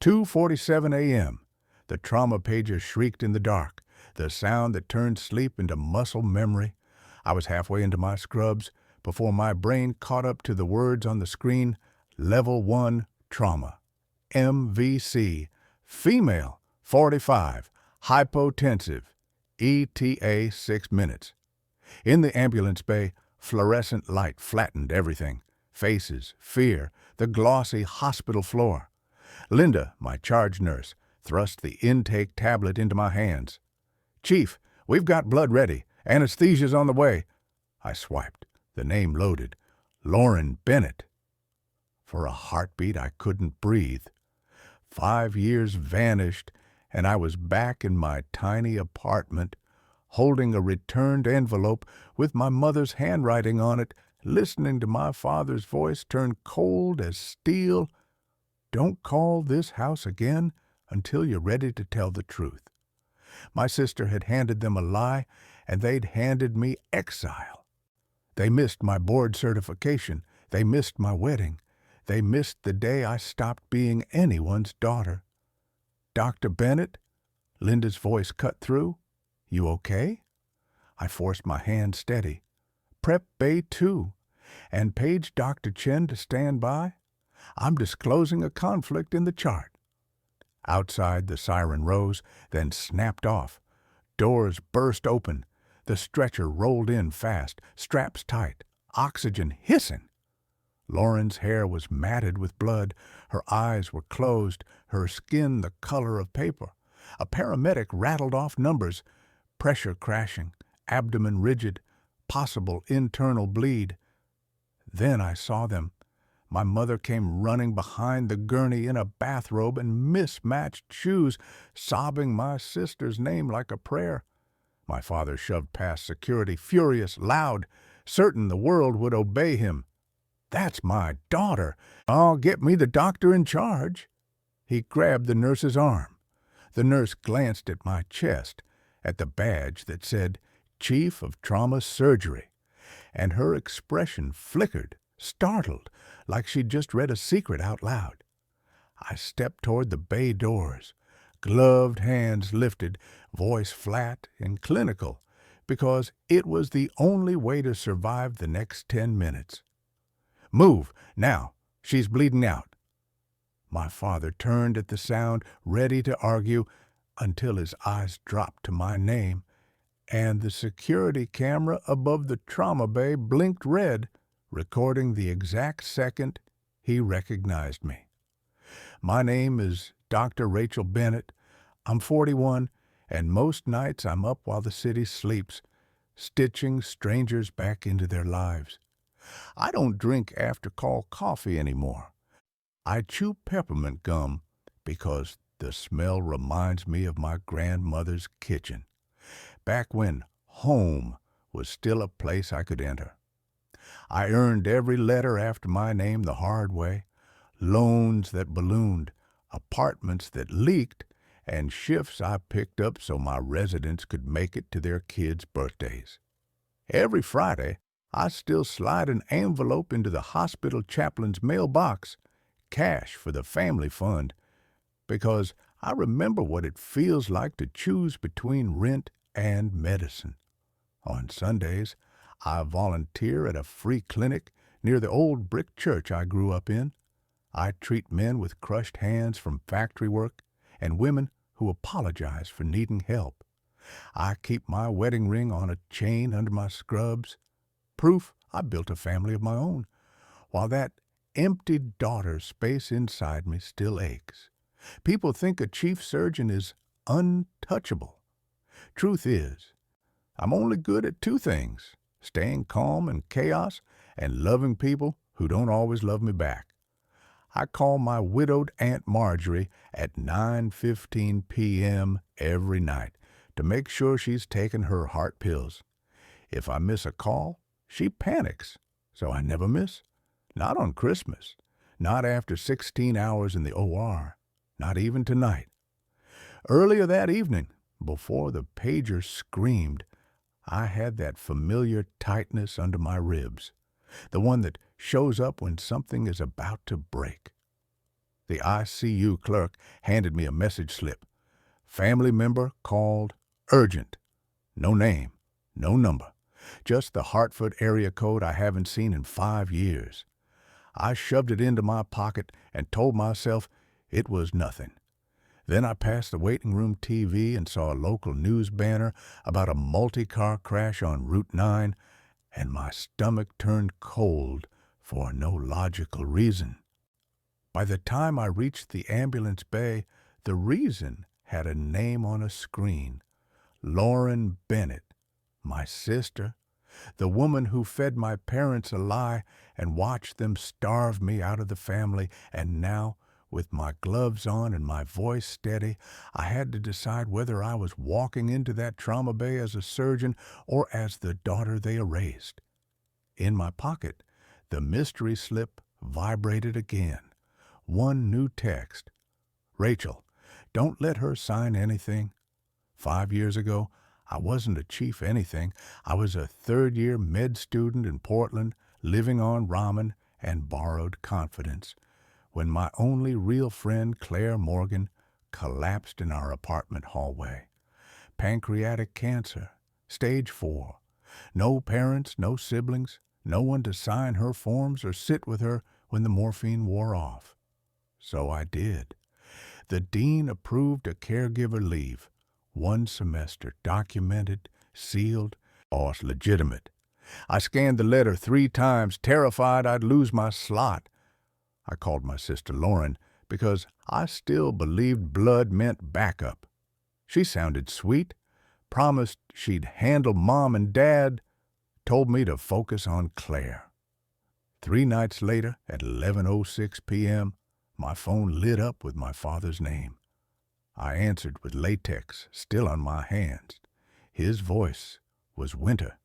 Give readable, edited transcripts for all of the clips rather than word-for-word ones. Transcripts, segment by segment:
2:47 a.m. The trauma pager shrieked in the dark, the sound that turned sleep into muscle memory. I was halfway into my scrubs before my brain caught up to the words on the screen. Level 1 trauma. MVC. Female, 45. Hypotensive. ETA 6 minutes. In the ambulance bay, fluorescent light flattened everything. Faces, fear, the glossy hospital floor. Linda, my charge nurse, thrust the intake tablet into my hands. "Chief, we've got blood ready. Anesthesia's on the way." I swiped. The name loaded. Lauren Bennett. For a heartbeat, I couldn't breathe. 5 years vanished, and I was back in my tiny apartment, holding a returned envelope with my mother's handwriting on it, listening to my father's voice turn cold as steel. "Don't call this house again until you're ready to tell the truth." My sister had handed them a lie, and they'd handed me exile. They missed my board certification. They missed my wedding. They missed the day I stopped being anyone's daughter. "Dr. Bennett?" Linda's voice cut through. "You okay?" I forced my hand steady. "Prep Bay 2. And page Dr. Chen to stand by. I'm disclosing a conflict in the chart." Outside, the siren rose, then snapped off. Doors burst open. The stretcher rolled in fast, straps tight, oxygen hissing. Lauren's hair was matted with blood. Her eyes were closed, her skin the color of paper. A paramedic rattled off numbers. Pressure crashing, abdomen rigid, possible internal bleed. Then I saw them. My mother came running behind the gurney in a bathrobe and mismatched shoes, sobbing my sister's name like a prayer. My father shoved past security, furious, loud, certain the world would obey him. "That's my daughter. I'll get me the doctor in charge." He grabbed the nurse's arm. The nurse glanced at my chest, at the badge that said Chief of Trauma Surgery, and her expression flickered, startled, like she'd just read a secret out loud. I stepped toward the bay doors, gloved hands lifted, voice flat and clinical, because it was the only way to survive the next 10 minutes. "Move, now, she's bleeding out." My father turned at the sound, ready to argue, until his eyes dropped to my name, and the security camera above the trauma bay blinked red, recording the exact second he recognized me. "My name is Dr. Rachel Bennett. I'm 41, and most nights I'm up while the city sleeps, stitching strangers back into their lives. I don't drink after-call coffee anymore. I chew peppermint gum because the smell reminds me of my grandmother's kitchen, back when home was still a place I could enter. I earned every letter after my name the hard way, loans that ballooned, apartments that leaked, and shifts I picked up so my residents could make it to their kids' birthdays. Every Friday, I still slide an envelope into the hospital chaplain's mailbox, cash for the family fund, because I remember what it feels like to choose between rent and medicine. On Sundays, I volunteer at a free clinic near the old brick church I grew up in. I treat men with crushed hands from factory work and women who apologize for needing help. I keep my wedding ring on a chain under my scrubs, proof I built a family of my own, while that empty daughter space inside me still aches. People think a chief surgeon is untouchable. Truth is, I'm only good at 2 things, staying calm in chaos and loving people who don't always love me back. I call my widowed Aunt Marjorie at 9:15 p.m. every night to make sure she's taken her heart pills. If I miss a call, she panics, so I never miss. Not on Christmas, not after 16 hours in the OR, not even tonight. Earlier that evening, before the pager screamed, I had that familiar tightness under my ribs, the one that shows up when something is about to break. The ICU clerk handed me a message slip. Family member called urgent. No name, no number, just the Hartford area code I haven't seen in 5 years. I shoved it into my pocket and told myself it was nothing. Then I passed the waiting room TV and saw a local news banner about a multi-car crash on Route 9, and my stomach turned cold for no logical reason. By the time I reached the ambulance bay, the reason had a name on a screen. Lauren Bennett, my sister, the woman who fed my parents a lie and watched them starve me out of the family, and now, with my gloves on and my voice steady, I had to decide whether I was walking into that trauma bay as a surgeon or as the daughter they erased. In my pocket, the mystery slip vibrated again. One new text. Rachel, don't let her sign anything. 5 years ago, I wasn't a chief anything. I was a third-year med student in Portland, living on ramen and borrowed confidence, when my only real friend, Claire Morgan, collapsed in our apartment hallway. Pancreatic cancer, stage 4. No parents, no siblings, no one to sign her forms or sit with her when the morphine wore off. So I did. The dean approved a caregiver leave. 1 semester, documented, sealed, all legitimate. I scanned the letter 3 times, terrified I'd lose my slot. I called my sister Lauren because I still believed blood meant backup. She sounded sweet, promised she'd handle Mom and Dad, told me to focus on Claire. 3 nights later, at 11:06 p.m., my phone lit up with my father's name. I answered with latex still on my hands. His voice was Winter.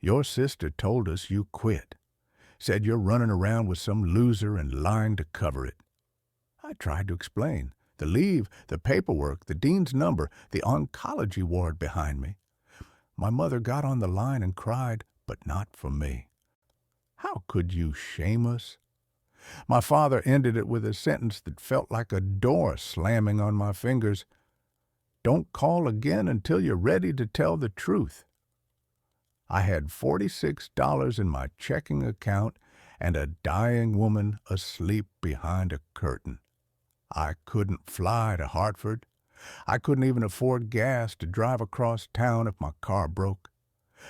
Your sister told us you quit. Said you're running around with some loser and lying to cover it. I tried to explain. The leave, the paperwork, the dean's number, the oncology ward behind me. My mother got on the line and cried, but not for me. How could you shame us? My father ended it with a sentence that felt like a door slamming on my fingers. Don't call again until you're ready to tell the truth. I had $46 in my checking account and a dying woman asleep behind a curtain. I couldn't fly to Hartford. I couldn't even afford gas to drive across town if my car broke.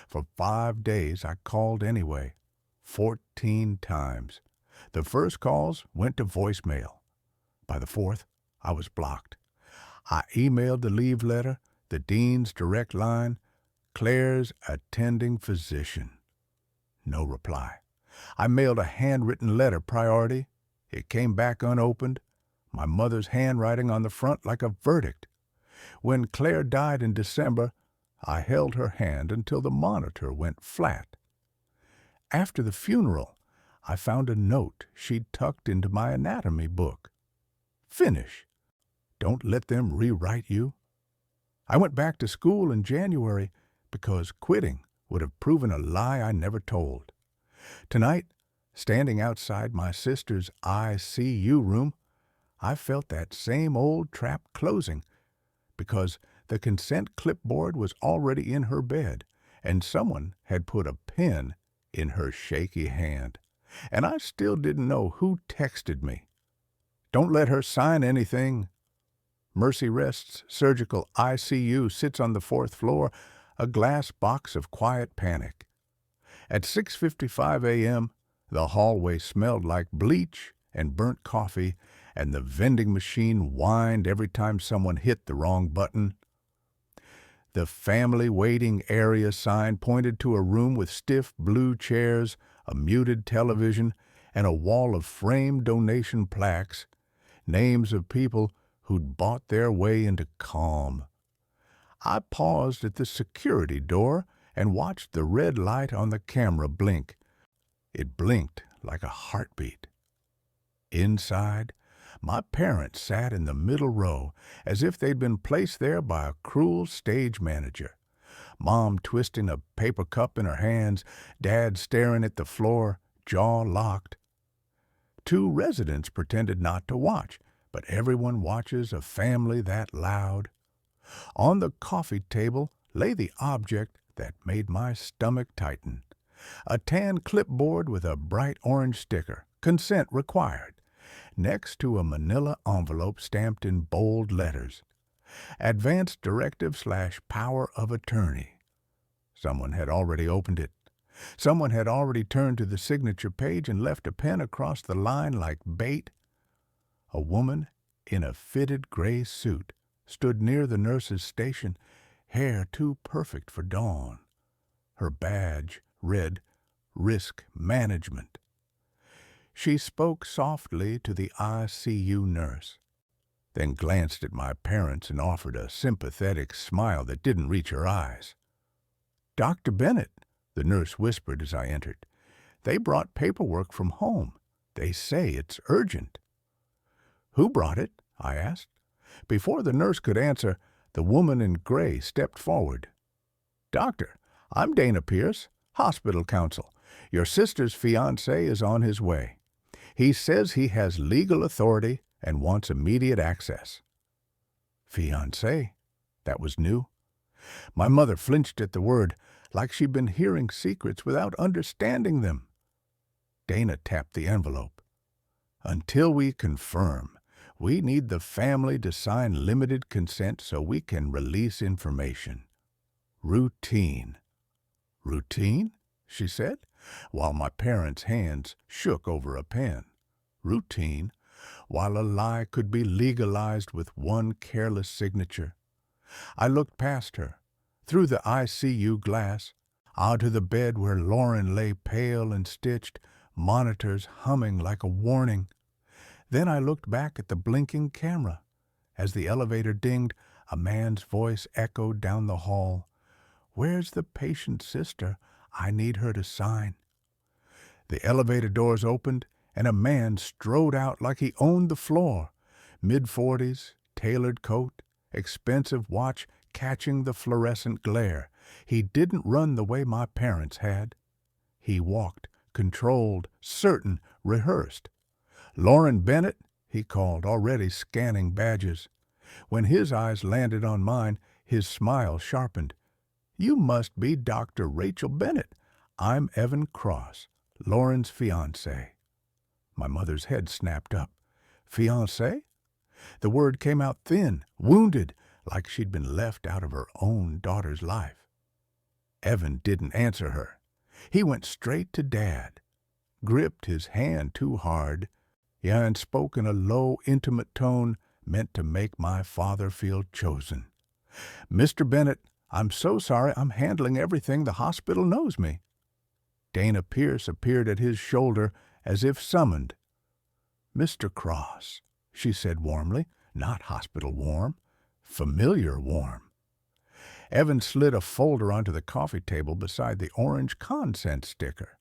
For 5 days I called anyway, 14 times. The first calls went to voicemail. By the 4th, I was blocked. I emailed the leave letter, the dean's direct line, Claire's attending physician. No reply. I mailed a handwritten letter priority. It came back unopened, my mother's handwriting on the front like a verdict. When Claire died in December, I held her hand until the monitor went flat. After the funeral, I found a note she'd tucked into my anatomy book. Finish. Don't let them rewrite you. I went back to school in January because quitting would have proven a lie I never told. Tonight, standing outside my sister's ICU room, I felt that same old trap closing because the consent clipboard was already in her bed and someone had put a pen in her shaky hand. And I still didn't know who texted me. Don't let her sign anything. Mercy Rest's surgical ICU sits on the 4th floor, a glass box of quiet panic. At 6:55 a.m., the hallway smelled like bleach and burnt coffee, and the vending machine whined every time someone hit the wrong button. The family waiting area sign pointed to a room with stiff blue chairs, a muted television, and a wall of framed donation plaques, names of people who'd bought their way into calm. I paused at the security door and watched the red light on the camera blink. It blinked like a heartbeat. Inside, my parents sat in the middle row as if they'd been placed there by a cruel stage manager. Mom twisting a paper cup in her hands, Dad staring at the floor, jaw locked. 2 residents pretended not to watch, but everyone watches a family that loud. On the coffee table lay the object that made my stomach tighten. A tan clipboard with a bright orange sticker, consent required, next to a manila envelope stamped in bold letters. Advance directive/power of attorney. Someone had already opened it. Someone had already turned to the signature page and left a pen across the line like bait. A woman in a fitted gray suit stood near the nurse's station, hair too perfect for dawn. Her badge read, Risk Management. She spoke softly to the ICU nurse, then glanced at my parents and offered a sympathetic smile that didn't reach her eyes. "Dr. Bennett," the nurse whispered as I entered. "They brought paperwork from home. They say it's urgent." "Who brought it?" I asked. Before the nurse could answer, the woman in gray stepped forward. "Doctor, I'm Dana Pierce, hospital counsel. Your sister's fiancé is on his way. He says he has legal authority and wants immediate access." Fiancé? That was new. My mother flinched at the word, like she'd been hearing secrets without understanding them. Dana tapped the envelope. "Until we confirm, we need the family to sign limited consent so we can release information. Routine." "Routine?" she said, while my parents' hands shook over a pen. Routine, while a lie could be legalized with one careless signature. I looked past her, through the ICU glass, onto the bed where Lauren lay pale and stitched, monitors humming like a warning. Then I looked back at the blinking camera. As the elevator dinged, a man's voice echoed down the hall. "Where's the patient's sister? I need her to sign." The elevator doors opened, and a man strode out like he owned the floor. Mid-40s, tailored coat, expensive watch catching the fluorescent glare. He didn't run the way my parents had. He walked, controlled, certain, rehearsed. "Lauren Bennett," he called, already scanning badges. When his eyes landed on mine, his smile sharpened. "You must be Dr. Rachel Bennett. I'm Evan Cross, Lauren's fiancé." My mother's head snapped up. "Fiancé?" The word came out thin, wounded, like she'd been left out of her own daughter's life. Evan didn't answer her. He went straight to Dad, gripped his hand too hard, and spoke in a low, intimate tone meant to make my father feel chosen. "Mr. Bennett, I'm so sorry. I'm handling everything. The hospital knows me." Dana Pierce appeared at his shoulder as if summoned. "Mr. Cross," she said warmly, not hospital warm, familiar warm. Evan slid a folder onto the coffee table beside the orange consent sticker.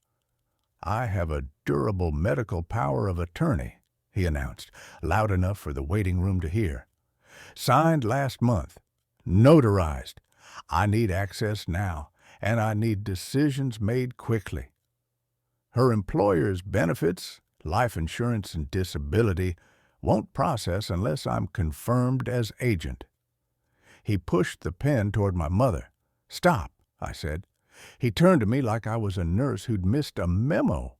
"I have a durable medical power of attorney," he announced, loud enough for the waiting room to hear. "Signed last month. Notarized. I need access now, and I need decisions made quickly. Her employer's benefits, life insurance and disability, won't process unless I'm confirmed as agent." He pushed the pen toward my mother. "Stop," I said. He turned to me like I was a nurse who'd missed a memo.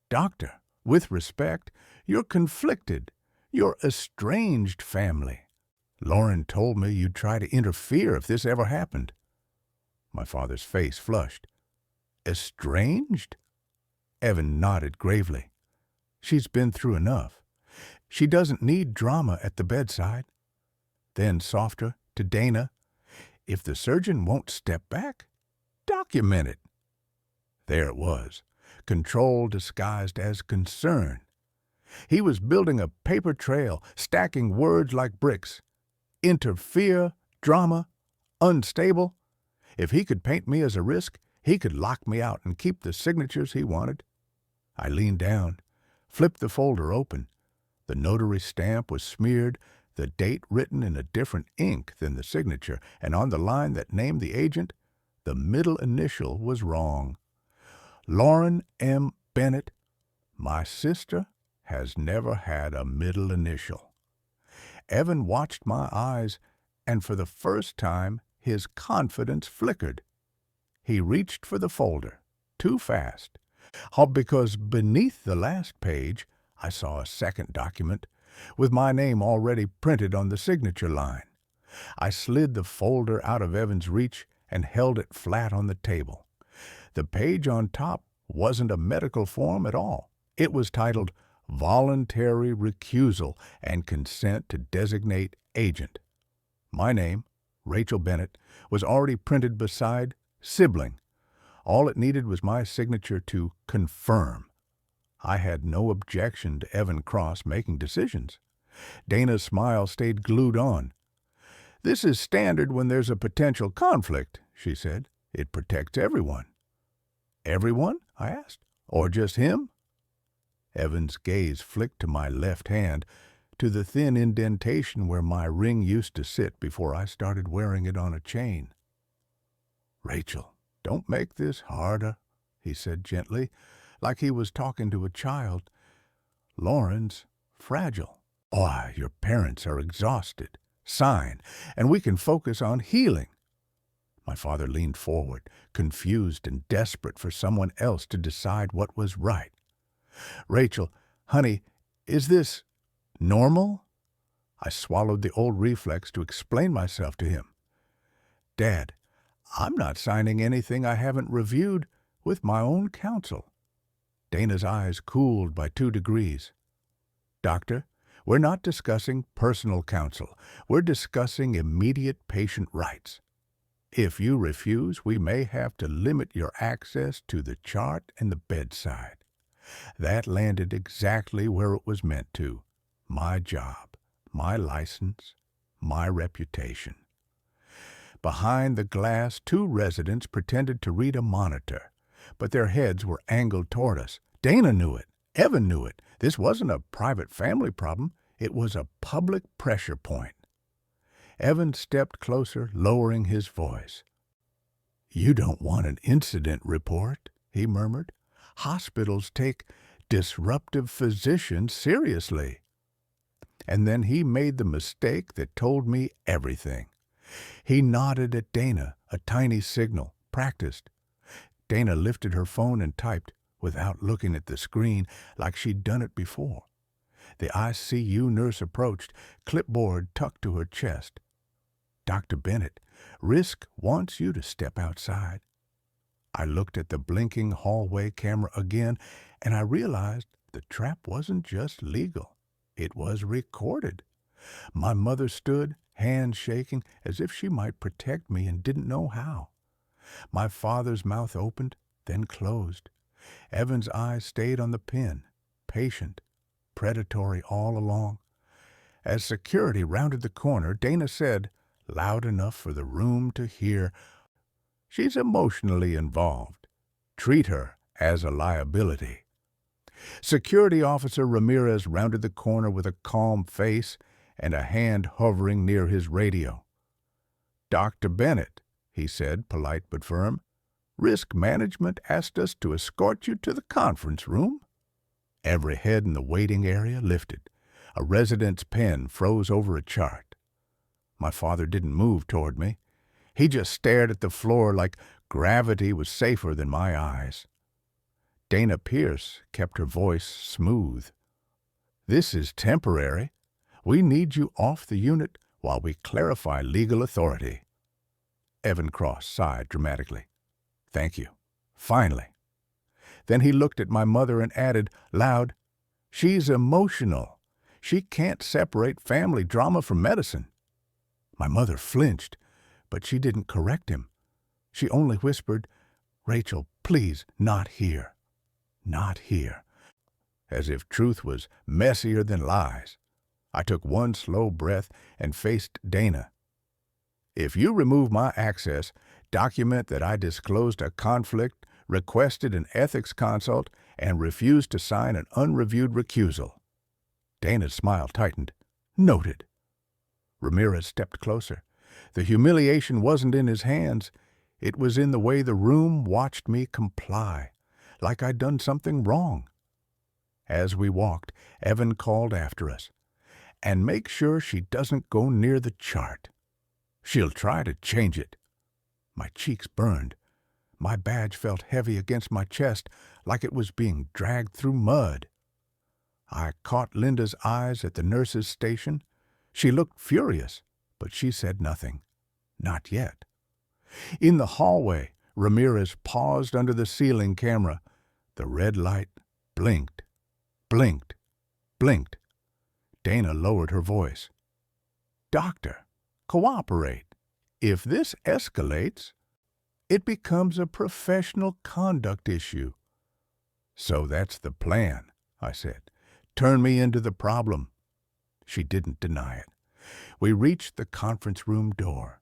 "Doctor, with respect, you're conflicted. You're estranged family. Lauren told me you'd try to interfere if this ever happened." My father's face flushed. "Estranged?" Evan nodded gravely. "She's been through enough. She doesn't need drama at the bedside." Then softer, to Dana, "If the surgeon won't step back, document it." There it was, control disguised as concern. He was building a paper trail, stacking words like bricks. Interfere, drama, unstable. If he could paint me as a risk, he could lock me out and keep the signatures he wanted. I leaned down, flipped the folder open. The notary stamp was smeared, the date written in a different ink than the signature, and on the line that named the agent, the middle initial was wrong. Lauren M. Bennett. My sister has never had a middle initial. Evan watched my eyes, and for the first time his confidence flickered. He reached for the folder, too fast, all because beneath the last page I saw a second document with my name already printed on the signature line. I slid the folder out of Evan's reach and held it flat on the table. The page on top wasn't a medical form at all. It was titled Voluntary Recusal and Consent to Designate Agent. My name, Rachel Bennett, was already printed beside Sibling. All it needed was my signature to confirm. I had no objection to Evan Cross making decisions. Dana's smile stayed glued on. "This is standard when there's a potential conflict," she said. "It protects everyone." "Everyone?" I asked. "Or just him?" Evan's gaze flicked to my left hand, to the thin indentation where my ring used to sit before I started wearing it on a chain. "Rachel, don't make this harder," he said gently, like he was talking to a child. "Lauren's fragile. Why, your parents are exhausted. Sign, and we can focus on healing." My father leaned forward, confused and desperate for someone else to decide what was right. "Rachel, honey, is this normal?" I swallowed the old reflex to explain myself to him. "Dad, I'm not signing anything I haven't reviewed with my own counsel." Dana's eyes cooled by 2 degrees. "Doctor, we're not discussing personal counsel. We're discussing immediate patient rights. If you refuse, we may have to limit your access to the chart and the bedside." That landed exactly where it was meant to. My job, my license, my reputation. Behind the glass, 2 residents pretended to read a monitor, but their heads were angled toward us. Dana knew it. Evan knew it. This wasn't a private family problem. It was a public pressure point. Evan stepped closer, lowering his voice. "You don't want an incident report," he murmured. "Hospitals take disruptive physicians seriously." And then he made the mistake that told me everything. He nodded at Dana, a tiny signal, practiced. Dana lifted her phone and typed, without looking at the screen, like she'd done it before. The ICU nurse approached, clipboard tucked to her chest. "Dr. Bennett, Risk wants you to step outside." I looked at the blinking hallway camera again, and I realized the trap wasn't just legal. It was recorded. My mother stood, hands shaking, as if she might protect me and didn't know how. My father's mouth opened, then closed. Evan's eyes stayed on the pen, patient, predatory all along. As security rounded the corner, Dana said, loud enough for the room to hear, "She's emotionally involved. Treat her as a liability." Security Officer Ramirez rounded the corner with a calm face and a hand hovering near his radio. "Dr. Bennett," he said, polite but firm, "Risk Management asked us to escort you to the conference room." Every head in the waiting area lifted. A resident's pen froze over a chart. My father didn't move toward me. He just stared at the floor like gravity was safer than my eyes. Dana Pierce kept her voice smooth. "This is temporary. We need you off the unit while we clarify legal authority." Evan Cross sighed dramatically. "Thank you. Finally." Then he looked at my mother and added, loud, "She's emotional. She can't separate family drama from medicine." My mother flinched, but she didn't correct him. She only whispered, "Rachel, please, not here. Not here." As if truth was messier than lies. I took one slow breath and faced Dana. "If you remove my access, document that I disclosed a conflict, requested an ethics consult, and refused to sign an unreviewed recusal." Dana's smile tightened. "Noted." Ramirez stepped closer. The humiliation wasn't in his hands. It was in the way the room watched me comply, like I'd done something wrong. As we walked, Evan called after us. "And make sure she doesn't go near the chart. She'll try to change it." My cheeks burned. My badge felt heavy against my chest, like it was being dragged through mud. I caught Linda's eyes at the nurse's station. She looked furious, but she said nothing. Not yet. In the hallway, Ramirez paused under the ceiling camera. The red light blinked, blinked, blinked. Dana lowered her voice. "Doctor, cooperate. If this escalates, it becomes a professional conduct issue." "So that's the plan," I said. "Turn me into the problem." She didn't deny it. We reached the conference room door.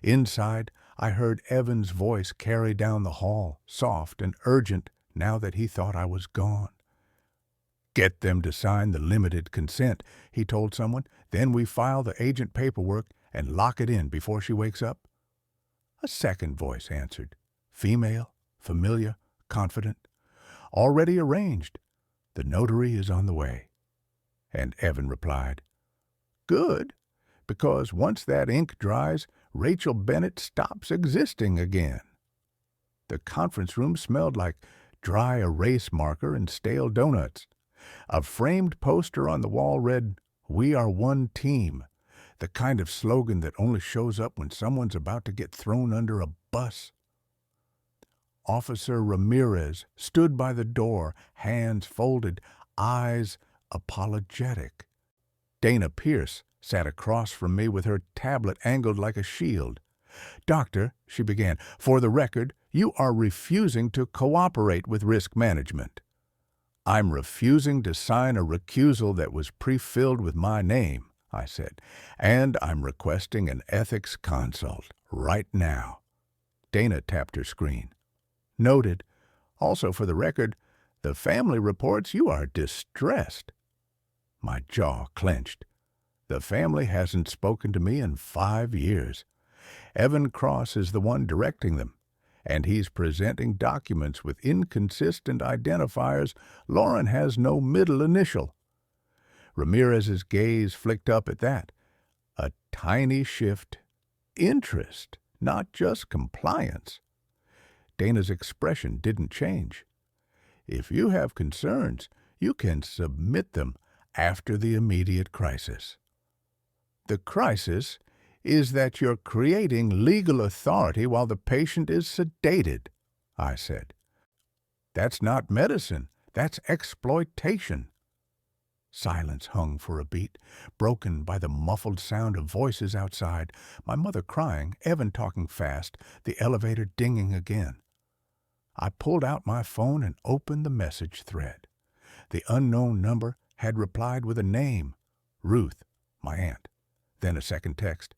Inside, I heard Evan's voice carry down the hall, soft and urgent now that he thought I was gone. "Get them to sign the limited consent," he told someone. "Then we file the agent paperwork and lock it in before she wakes up." A second voice answered. Female, familiar, confident. "Already arranged. The notary is on the way." And Evan replied, "Good, because once that ink dries, Rachel Bennett stops existing again." The conference room smelled like dry erase marker and stale donuts. A framed poster on the wall read, "We are one team," the kind of slogan that only shows up when someone's about to get thrown under a bus. Officer Ramirez stood by the door, hands folded, eyes apologetic. Dana Pierce sat across from me with her tablet angled like a shield. "Doctor," she began, "for the record, you are refusing to cooperate with risk management." "I'm refusing to sign a recusal that was pre-filled with my name," I said, "and I'm requesting an ethics consult right now." Dana tapped her screen. "Noted. Also, for the record, the family reports you are distressed." My jaw clenched. The family hasn't spoken to me in 5 years. Evan Cross is the one directing them, and he's presenting documents with inconsistent identifiers. Lauren has no middle initial. Ramirez's gaze flicked up at that. A tiny shift. Interest, not just compliance. Dana's expression didn't change. "If you have concerns, you can submit them after the immediate crisis." "The crisis is that you're creating legal authority while the patient is sedated," I said. "That's not medicine. That's exploitation." Silence hung for a beat, broken by the muffled sound of voices outside, my mother crying, Evan talking fast, the elevator dinging again. I pulled out my phone and opened the message thread. The unknown number had replied with a name, Ruth, my aunt. Then a second text.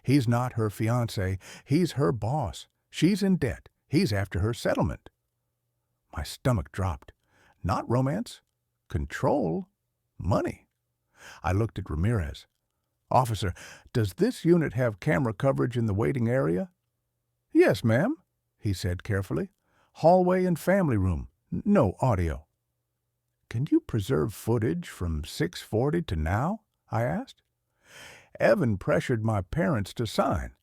"He's not her fiancé. He's her boss. She's in debt. He's after her settlement." My stomach dropped. Not romance. Control. Money. I looked at Ramirez. "Officer, does this unit have camera coverage in the waiting area?" "Yes, ma'am," he said carefully. "Hallway and family room. No audio." "Can you preserve footage from 6:40 to now?" I asked. Evan pressured my parents to sign.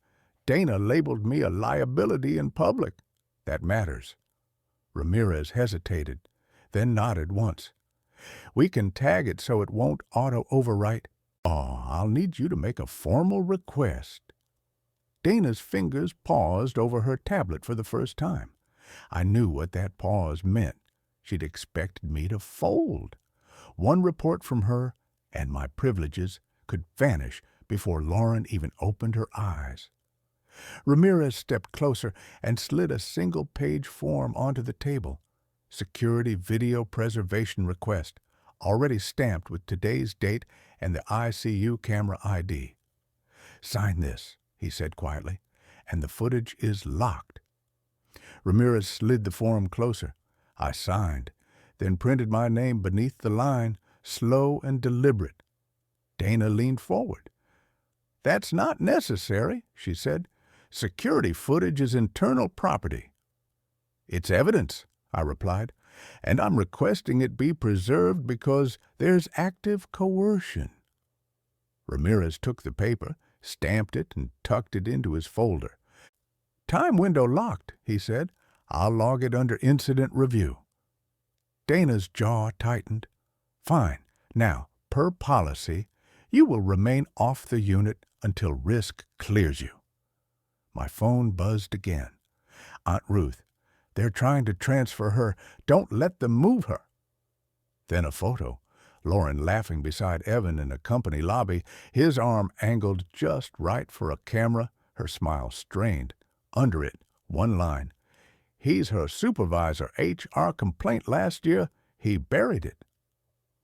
Dana labeled me a liability in public. That matters. Ramirez hesitated, then nodded once. "We can tag it so it won't auto-overwrite." "Oh, I'll need you to make a formal request." Dana's fingers paused over her tablet for the first time. I knew what that pause meant. She'd expected me to fold. One report from her, and my privileges could vanish before Lauren even opened her eyes. Ramirez stepped closer and slid a single-page form onto the table. Security Video Preservation Request, already stamped with today's date and the ICU camera ID. "Sign this," he said quietly, "and the footage is locked." Ramirez slid the form closer. I signed, then printed my name beneath the line, slow and deliberate. Dana leaned forward. "That's not necessary," she said. "Security footage is internal property." "It's evidence," I replied. and I'm requesting it be preserved because there's active coercion." Ramirez took the paper, stamped it, and tucked it into his folder. "Time window locked," he said. "I'll log it under incident review." Dana's jaw tightened. "Fine. Now, per policy, you will remain off the unit until risk clears you." My phone buzzed again. "Aunt Ruth, they're trying to transfer her. Don't let them move her." Then a photo. Lauren laughing beside Evan in a company lobby, his arm angled just right for a camera, her smile strained. Under it, one line. "He's her supervisor. HR complaint last year. He buried it."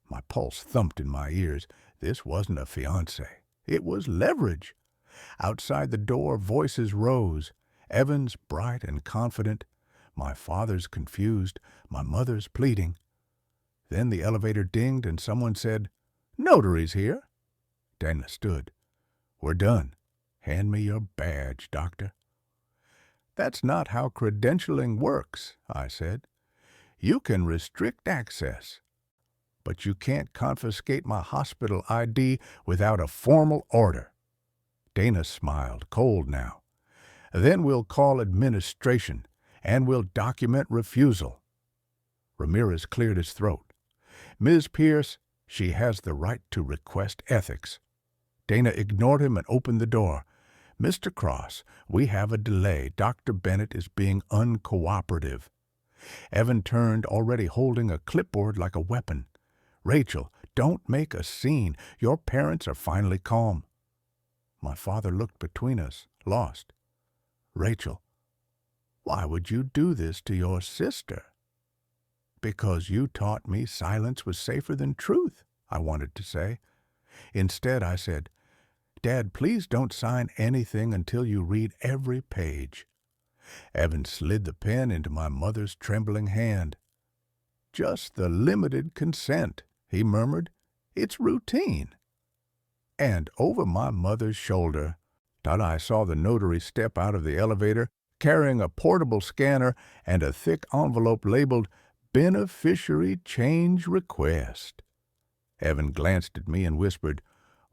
My pulse thumped in my ears. This wasn't a fiancé. It was leverage. Outside the door, voices rose. Evan's bright and confident. My father's confused. My mother's pleading. Then the elevator dinged and someone said, "Notary's here." Dana stood. "We're done. Hand me your badge, doctor." "That's not how credentialing works," I said. "You can restrict access, but you can't confiscate my hospital ID without a formal order." Dana smiled, cold now. "Then we'll call administration, and we'll document refusal." Ramirez cleared his throat. "Ms. Pierce, she has the right to request ethics." Dana ignored him and opened the door. "Mr. Cross, we have a delay. Dr. Bennett is being uncooperative." Evan turned, already holding a clipboard like a weapon. "Rachel, don't make a scene. Your parents are finally calm." My father looked between us, lost. "Rachel, why would you do this to your sister?" "Because you taught me silence was safer than truth," I wanted to say. Instead, I said, "Dad, please don't sign anything until you read every page." Evan slid the pen into my mother's trembling hand. "Just the limited consent," he murmured. "It's routine." And over my mother's shoulder, I saw the notary step out of the elevator, carrying a portable scanner and a thick envelope labeled "Beneficiary Change Request." Evan glanced at me and whispered,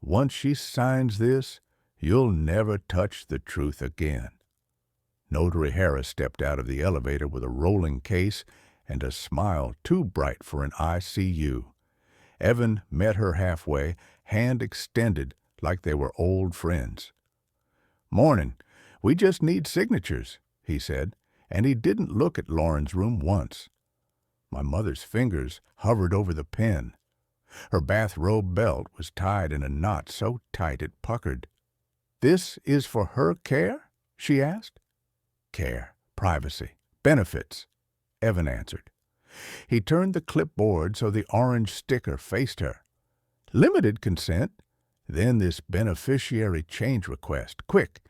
"Once she signs this, you'll never touch the truth again." Notary Harris stepped out of the elevator with a rolling case and a smile too bright for an ICU. Evan met her halfway, hand extended like they were old friends. "Morning. We just need signatures," he said, and he didn't look at Lauren's room once. My mother's fingers hovered over the pen. Her bathrobe belt was tied in a knot so tight it puckered. "This is for her care?" she asked. "Care, privacy, benefits," Evan answered. He turned the clipboard so the orange sticker faced her. "Limited consent, then this beneficiary change request. Quick,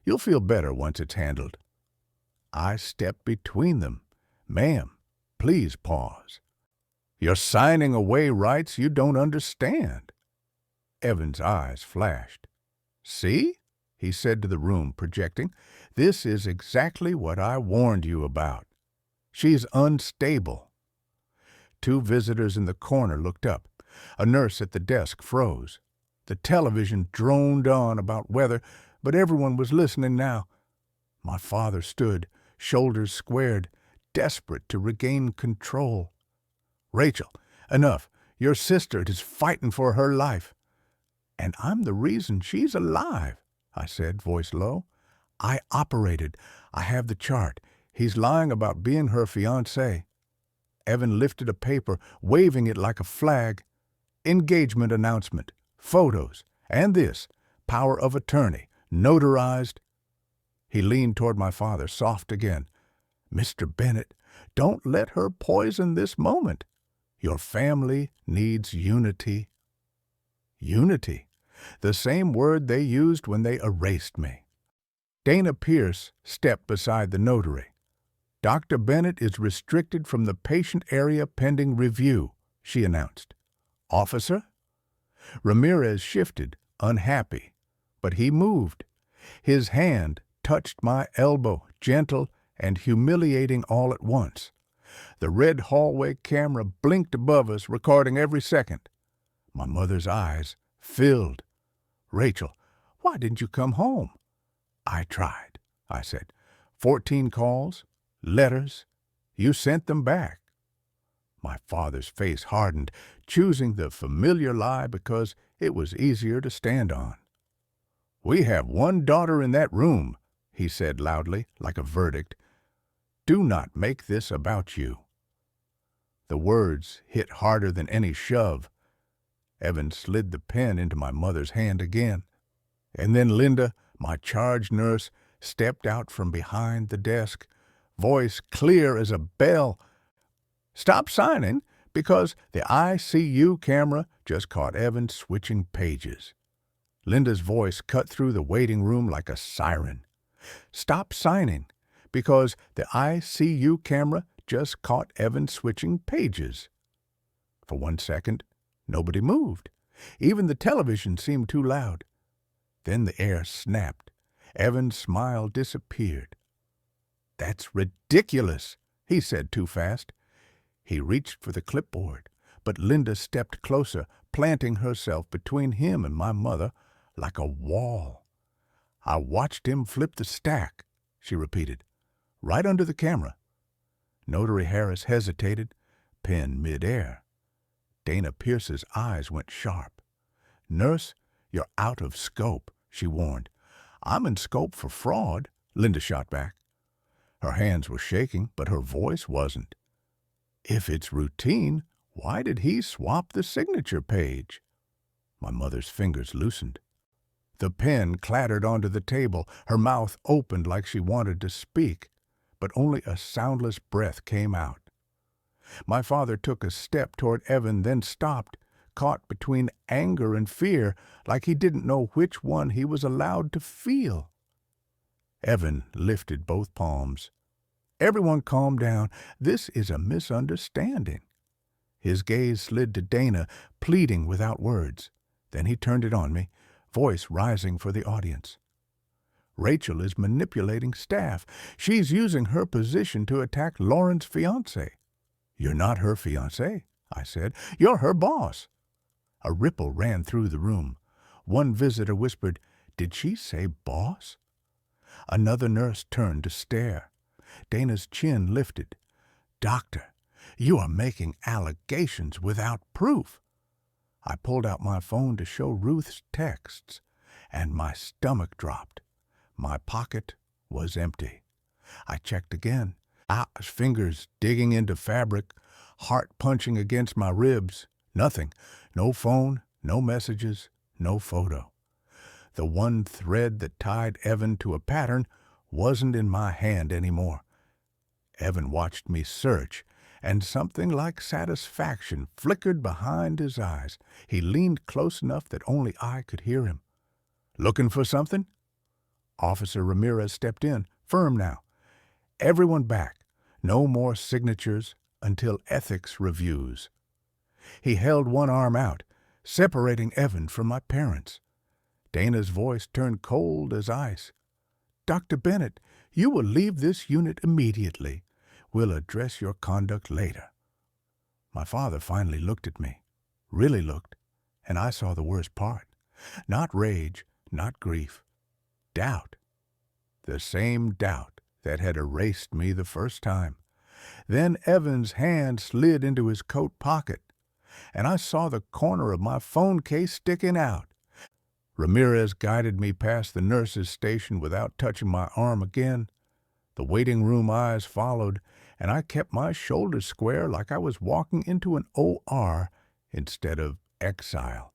you'll feel better once it's handled." I stepped between them. "Ma'am, please pause. You're signing away rights you don't understand." Evan's eyes flashed. "See?" he said to the room, projecting. "This is exactly what I warned you about. She's unstable." Two visitors in the corner looked up. A nurse at the desk froze. The television droned on about weather, but everyone was listening now. My father stood, shoulders squared, desperate to regain control. "Rachel, enough. Your sister is fighting for her life." "And I'm the reason she's alive," I said, voice low. "I operated. I have the chart. He's lying about being her fiancé." Evan lifted a paper, waving it like a flag. "Engagement announcement, photos, and this, power of attorney, notarized." He leaned toward my father, soft again. "Mr. Bennett, don't let her poison this moment. Your family needs unity." Unity, the same word they used when they erased me. Dana Pierce stepped beside the notary. "Dr. Bennett is restricted from the patient area pending review," she announced. "Officer?" Ramirez shifted, unhappy, but he moved. His hand touched my elbow, gentle and humiliating all at once. The red hallway camera blinked above us, recording every second. My mother's eyes filled. "Rachel, why didn't you come home?" "I tried," I said. 14 calls, letters. You sent them back." My father's face hardened, choosing the familiar lie because it was easier to stand on. "We have one daughter in that room," he said loudly, like a verdict. "Do not make this about you." The words hit harder than any shove. Evan slid the pen into my mother's hand again. And then Linda, my charge nurse, stepped out from behind the desk, voice clear as a bell. "Stop signing, because the ICU camera just caught Evan switching pages." Linda's voice cut through the waiting room like a siren. "Stop signing, because the ICU camera just caught Evan switching pages." For 1 second, nobody moved. Even the television seemed too loud. Then the air snapped. Evan's smile disappeared. "That's ridiculous," he said too fast. He reached for the clipboard, but Linda stepped closer, planting herself between him and my mother like a wall. "I watched him flip the stack," she repeated, "right under the camera." Notary Harris hesitated, pen midair. Dana Pierce's eyes went sharp. "Nurse, you're out of scope," she warned. "I'm in scope for fraud," Linda shot back. Her hands were shaking, but her voice wasn't. "If it's routine, why did he swap the signature page?" My mother's fingers loosened. The pen clattered onto the table. Her mouth opened like she wanted to speak, but only a soundless breath came out. My father took a step toward Evan, then stopped, caught between anger and fear, like he didn't know which one he was allowed to feel. Evan lifted both palms. "Everyone calm down. This is a misunderstanding." His gaze slid to Dana, pleading without words. Then he turned it on me, voice rising for the audience. "Rachel is manipulating staff. She's using her position to attack Lauren's fiancé." "You're not her fiancé," I said. "You're her boss." A ripple ran through the room. One visitor whispered, "Did she say boss?" Another nurse turned to stare. Dana's chin lifted. "Doctor, you are making allegations without proof." I pulled out my phone to show Ruth's texts, and my stomach dropped. My pocket was empty. I checked again, fingers digging into fabric, heart punching against my ribs. Nothing. No phone, no messages, no photo. The one thread that tied Evan to a pattern wasn't in my hand anymore. Evan watched me search, and something like satisfaction flickered behind his eyes. He leaned close enough that only I could hear him. "Looking for something?" Officer Ramirez stepped in, firm now. "Everyone back. No more signatures until ethics reviews." He held one arm out, separating Evan from my parents. Dana's voice turned cold as ice. "Dr. Bennett, you will leave this unit immediately. We'll address your conduct later." My father finally looked at me, really looked, and I saw the worst part. Not rage, not grief. Doubt. The same doubt that had erased me the first time. Then Evan's hand slid into his coat pocket, and I saw the corner of my phone case sticking out. Ramirez guided me past the nurse's station without touching my arm again. The waiting room eyes followed, and I kept my shoulders square like I was walking into an OR instead of exile.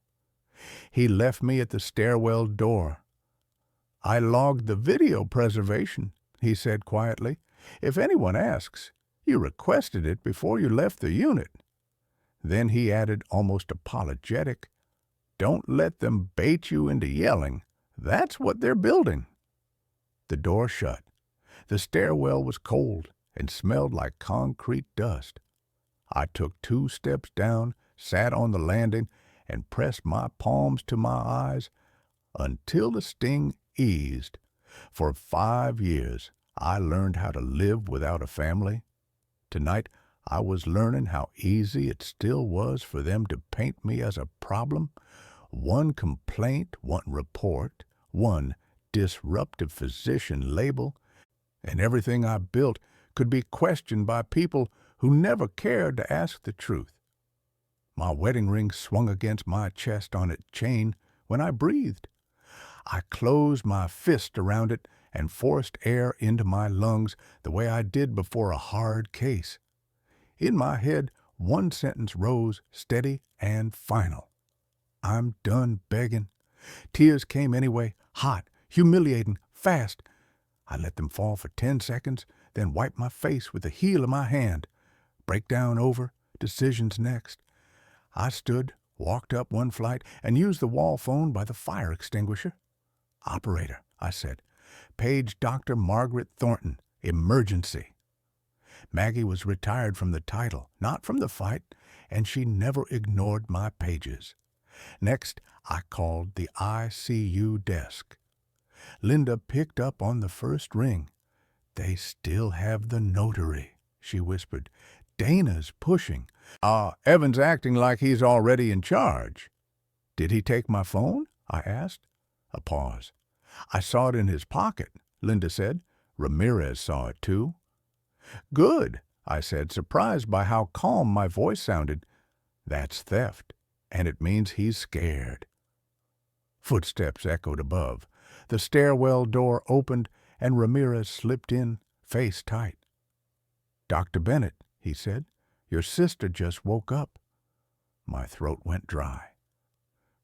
He left me at the stairwell door. "I logged the video preservation," he said quietly. "If anyone asks, you requested it before you left the unit." Then he added, almost apologetic, "Don't let them bait you into yelling. That's what they're building." The door shut. The stairwell was cold and smelled like concrete dust. I took 2 steps down, sat on the landing, and pressed my palms to my eyes until the sting eased. For 5 years, I learned how to live without a family. Tonight, I was learning how easy it still was for them to paint me as a problem. One complaint, one report, one disruptive physician label, and everything I built could be questioned by people who never cared to ask the truth. My wedding ring swung against my chest on its chain when I breathed. I closed my fist around it and forced air into my lungs the way I did before a hard case. In my head, one sentence rose steady and final. I'm done begging. Tears came anyway, hot, humiliating, fast. I let them fall for 10 seconds, then wiped my face with the heel of my hand. Breakdown over, decisions next. I stood, walked up one flight, and used the wall phone by the fire extinguisher. "Operator," I said. "Page Dr. Margaret Thornton. Emergency." Maggie was retired from the title, not from the fight, and she never ignored my pages. Next, I called the ICU desk. Linda picked up on the first ring. "They still have the notary," she whispered. "Dana's pushing. Evan's acting like he's already in charge." "Did he take my phone?" I asked. A pause. "I saw it in his pocket," Linda said. "Ramirez saw it too." "Good," I said, surprised by how calm my voice sounded. "That's theft, and it means he's scared." Footsteps echoed above. The stairwell door opened, and Ramirez slipped in, face tight. "Dr. Bennett," he said, "your sister just woke up." My throat went dry.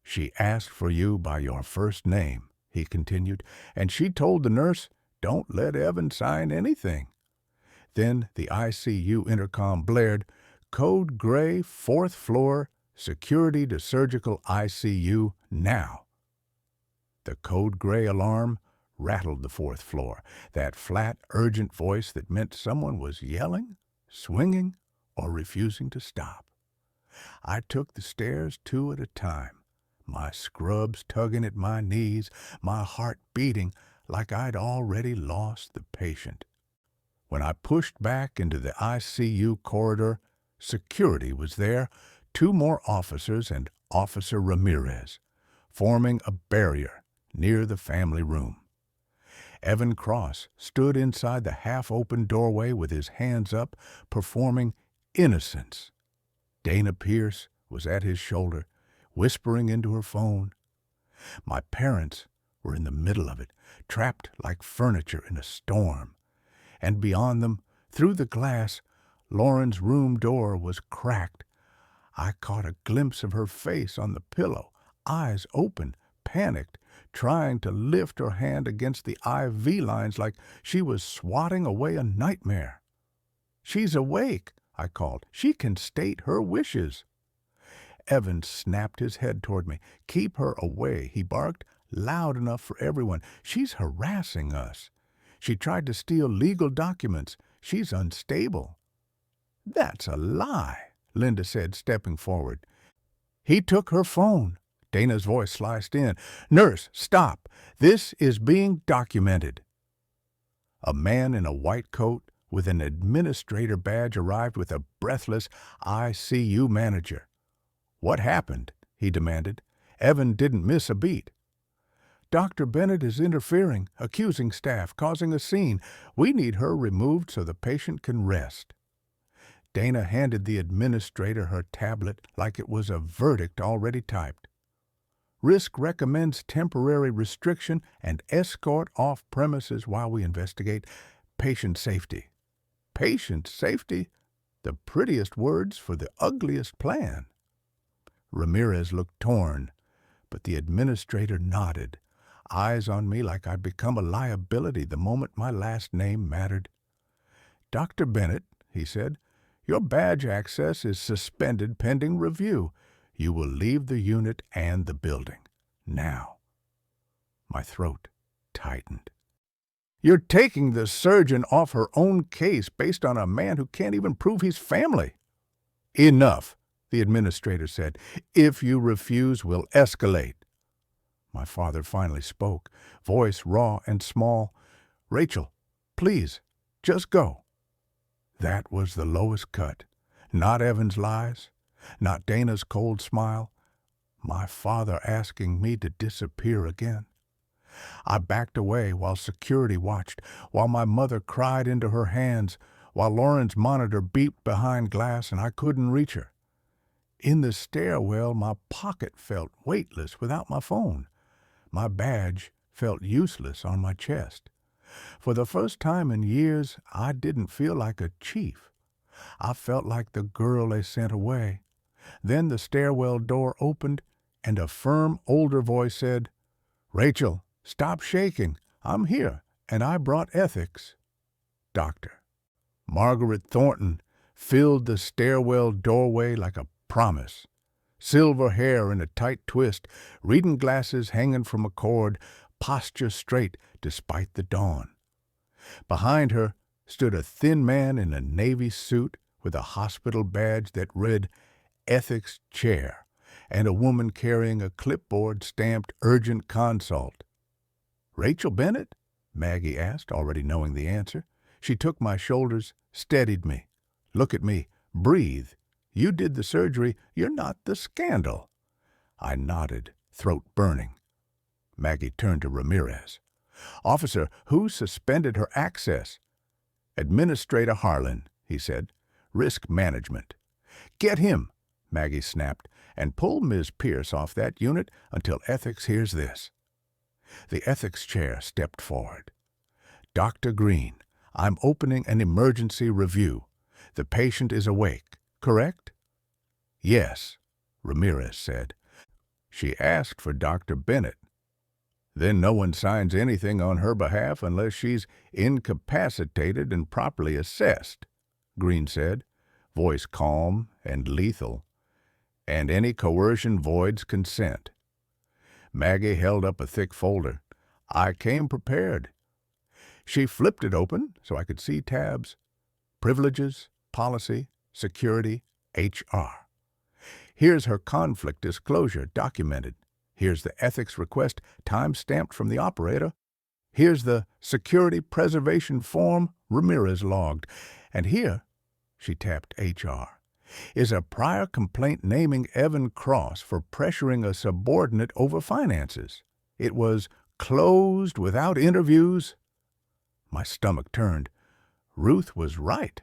"She asked for you by your first name," he continued, "and she told the nurse, 'Don't let Evan sign anything.'" Then the ICU intercom blared, "Code Gray, 4th floor, security to surgical ICU, now." The Code Gray alarm rattled the 4th floor, that flat, urgent voice that meant someone was yelling, swinging, or refusing to stop. I took the stairs 2 at a time, my scrubs tugging at my knees, my heart beating like I'd already lost the patient. When I pushed back into the ICU corridor, security was there, 2 more officers and Officer Ramirez, forming a barrier near the family room. Evan Cross stood inside the half-open doorway with his hands up, performing innocence. Dana Pierce was at his shoulder, whispering into her phone. My parents were in the middle of it, trapped like furniture in a storm. And beyond them, through the glass, Lauren's room door was cracked. I caught a glimpse of her face on the pillow, eyes open, panicked, trying to lift her hand against the IV lines like she was swatting away a nightmare. "She's awake," I called. "She can state her wishes." Evan snapped his head toward me. "Keep her away," he barked, loud enough for everyone. "She's harassing us. She tried to steal legal documents. She's unstable." "That's a lie," Linda said, stepping forward. "He took her phone." Dana's voice sliced in. "Nurse, stop. This is being documented." A man in a white coat with an administrator badge arrived with a breathless ICU manager. "What happened?" he demanded. "Evan didn't miss a beat." "Dr. Bennett is interfering, accusing staff, causing a scene. We need her removed so the patient can rest." Dana handed the administrator her tablet like it was a verdict already typed. "Risk recommends temporary restriction and escort off premises while we investigate. Patient safety." Patient safety? The prettiest words for the ugliest plan. Ramirez looked torn, but the administrator nodded, eyes on me like I'd become a liability the moment my last name mattered. "Dr. Bennett," he said, "your badge access is suspended pending review. You will leave the unit and the building. Now." My throat tightened. "You're taking the surgeon off her own case based on a man who can't even prove he's family." "Enough," the administrator said. "If you refuse, we'll escalate." My father finally spoke, voice raw and small. "Rachel, please, just go." That was the lowest cut. Not Evan's lies, not Dana's cold smile, my father asking me to disappear again. I backed away while security watched, while my mother cried into her hands, while Lauren's monitor beeped behind glass and I couldn't reach her. In the stairwell, my pocket felt weightless without my phone. My badge felt useless on my chest. For the first time in years, I didn't feel like a chief. I felt like the girl they sent away. Then the stairwell door opened, and a firm, older voice said, "Rachel, stop shaking. I'm here, and I brought ethics." Doctor. Margaret Thornton filled the stairwell doorway like a promise. Silver hair in a tight twist, reading glasses hanging from a cord, posture straight despite the dawn. Behind her stood a thin man in a navy suit with a hospital badge that read Ethics Chair, and a woman carrying a clipboard stamped Urgent Consult. "Rachel Bennett?" Maggie asked, already knowing the answer. She took my shoulders, steadied me. "Look at me. Breathe. You did the surgery. You're not the scandal." I nodded, throat burning. Maggie turned to Ramirez. "Officer, who suspended her access?" "Administrator Harlan," he said. "Risk management." "Get him," Maggie snapped, "and pull Ms. Pierce off that unit until ethics hears this." The ethics chair stepped forward. "Dr. Green, I'm opening an emergency review. The patient is awake, correct?" "Yes," Ramirez said. "She asked for Dr. Bennett." "Then no one signs anything on her behalf unless she's incapacitated and properly assessed," Green said, voice calm and lethal. "And any coercion voids consent." Maggie held up a thick folder. "I came prepared." She flipped it open so I could see tabs. Privileges, policy, security, HR. Here's her conflict disclosure documented. Here's the ethics request time-stamped from the operator. Here's the security preservation form Ramirez logged. And here, she tapped HR, is a prior complaint naming Evan Cross for pressuring a subordinate over finances. It was closed without interviews. My stomach turned. Ruth was right.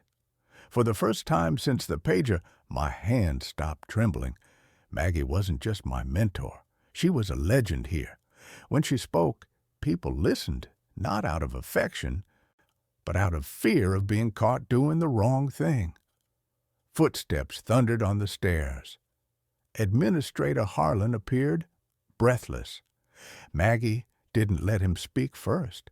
For the first time since the pager, my hand stopped trembling. Maggie wasn't just my mentor. She was a legend here. When she spoke, people listened, not out of affection, but out of fear of being caught doing the wrong thing. Footsteps thundered on the stairs. Administrator Harlan appeared, breathless. Maggie didn't let him speak first.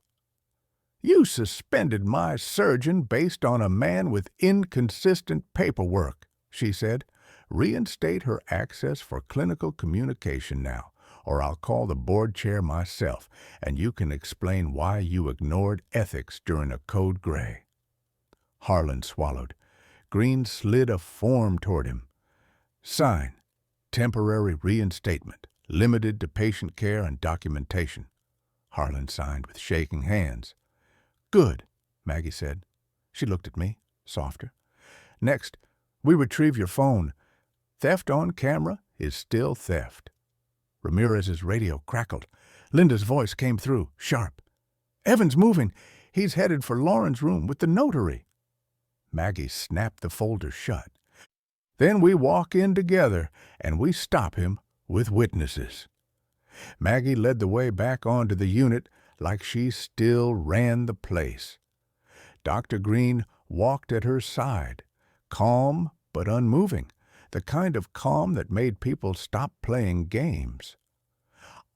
"You suspended my surgeon based on a man with inconsistent paperwork," she said. "Reinstate her access for clinical communication now, or I'll call the board chair myself, and you can explain why you ignored ethics during a code gray." Harlan swallowed. Green slid a form toward him. "Sign. Temporary reinstatement, limited to patient care and documentation." Harlan signed with shaking hands. "Good," Maggie said. She looked at me, softer. "Next, we retrieve your phone. Theft on camera is still theft." Ramirez's radio crackled. Linda's voice came through, sharp. "Evan's moving. He's headed for Lauren's room with the notary." Maggie snapped the folder shut. "Then we walk in together, and we stop him with witnesses." Maggie led the way back onto the unit like she still ran the place. Dr. Green walked at her side, calm but unmoving, the kind of calm that made people stop playing games.